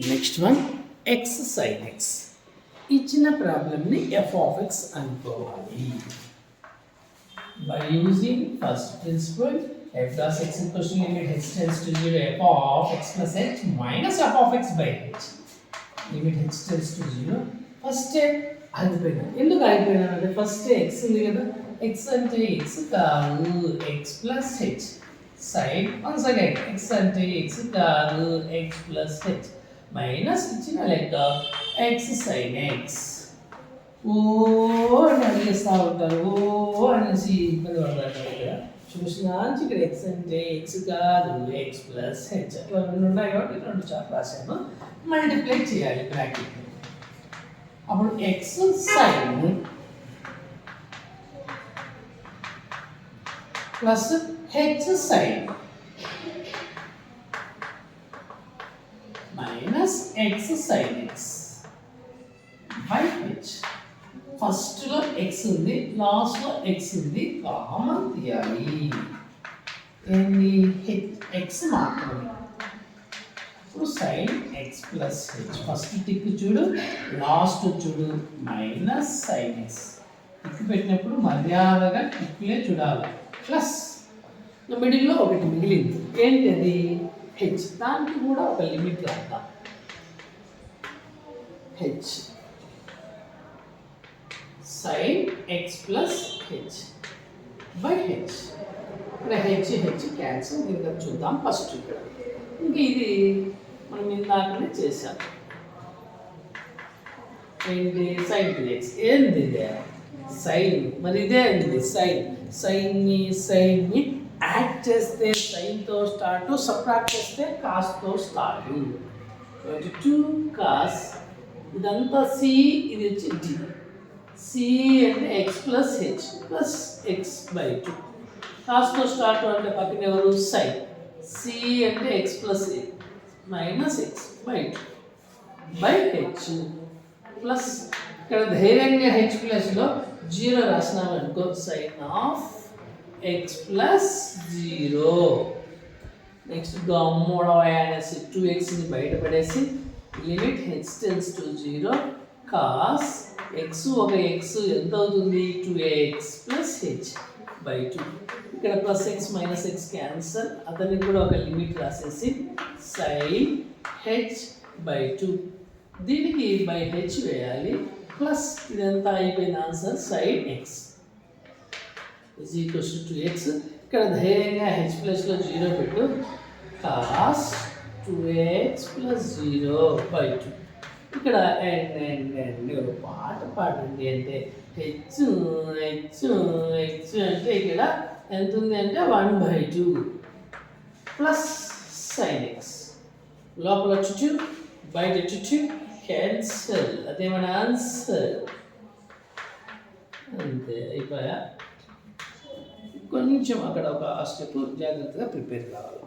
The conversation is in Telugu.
Next one x sine x. ఇచ్చిన ప్రాబ్లమ్ని ఎఫ్ ఆఫ్ ఎక్స్ అనుకోవాలి. By using first principle f dash x equals to limit h tends to 0 f of x plus h minus f of x by h. limit h tends to 0. First ఆగిపోయినా. ఎందుకు ఆగిపోయినా అంటే ఫస్ట్ ఎక్స్ ఉంది కదా, ఎక్స్ అంటే ఎక్స్ కాదు, x plus h sine once again x అంటే ఎక్స్ కాదు, ఎక్స్ ప్లస్ హెచ్ మైనస్ ఇచ్చిన లెక్క ఎక్స్ సైన్ ఎక్స్. ఓ అని అడిగేస్తూ ఉంటారు, ఓ అనేసి ఇబ్బంది పడతారు ఇక్కడ. చూసిన ఇక్కడ ఎక్స్ అంటే ఎక్స్ కాదు, ఎక్స్ ప్లస్ హెచ్ అట్లా రెండు ఉన్నాయి కాబట్టి రెండు చార్ట్ రాశాను. మల్టిప్లై చేయాలి బ్రాకెట్. అప్పుడు x sine plus h sine minus x sine x by h. ఫస్ట్లో ఎక్స్ ఉంది, లాస్ట్లో ఎక్స్ ఉంది, కామన్ తీయాలి. ఏంది ఎక్స్ మాత్రమే. ఇప్పుడు sign X plus H first tick చూడు, లాస్ట్ చూడు మైనస్ సైన్ ఎక్స్. టిక్ పెట్టినప్పుడు మర్యాదగా టిక్లే చూడాలి. ప్లస్ మిడిల్లో ఒకటి మిగిలింది, ఏంటి అది హెచ్. దానికి కూడా ఒక లిమిట్ రాద్దాం. H sin x plus h by h. ఇక్కడ హెచ్ క్యాన్సిల్. ఇంకా చూద్దాం ఫస్ట్ ఇక్కడ. ఇంక ఇది మనం ఇందాకనే చేసాం. ఏంటి సైన్ టు ఎక్స్. ఏంది ఇదే సైన్, మరి ఇదే అండి సైన్. సైన్ని యాడ్ చేస్తే సైన్తో స్టార్ట్, సబ్ట్రాక్ట్ చేస్తే కాస్తో స్టార్ట్. 22 కాస్, ఇదంతా సి, ఇది వచ్చి డి. సి అంటే x plus h plus x by 2. కాస్తో స్టార్ట్ అంటే పక్కన ఎవరు సైన్. సి అంటే x plus minus x by 2 by h plus ఇక్కడ ధైర్యంగా హెచ్ ప్లస్లో 0 రాసినామనుకో sign of x plus 0. Next మూడవ అనేసి 2xని బయటపడేసి limit h tends to 0 cos x ఒక ఎక్స్ ఎంత అవుతుంది 2x ప్లస్ హెచ్ బై 2. ఇక్కడ plus x minus x cancel. అతనికి కూడా ఒక లిమిట్ రాసేసి సైన్ హెచ్ బై 2. దీనికి బై హెచ్ వేయాలి. ప్లస్ ఇదంతా అయిపోయిన answer sign X is equals to 2x. ఇక్కడ ధైర్యంగా హెచ్ ప్లస్లో 0 పెట్టు. Cos 2x plus 0 by 2. ఇక్కడ ఒక పాట పాడండి అంటే హెచ్ హెచ్ హెచ్ అంటే ఇక్కడ ఎంత ఉంది అంటే 1/2 ప్లస్ సైన్ ఎక్స్. లోపల 2 బయట 2 క్యాన్సల్. అదే మన ఆన్సర్. అంతే అయిపోయా. కొంచెం అక్కడ ఒక స్టెప్ జాగ్రత్తగా ప్రిపేర్ కావాలి.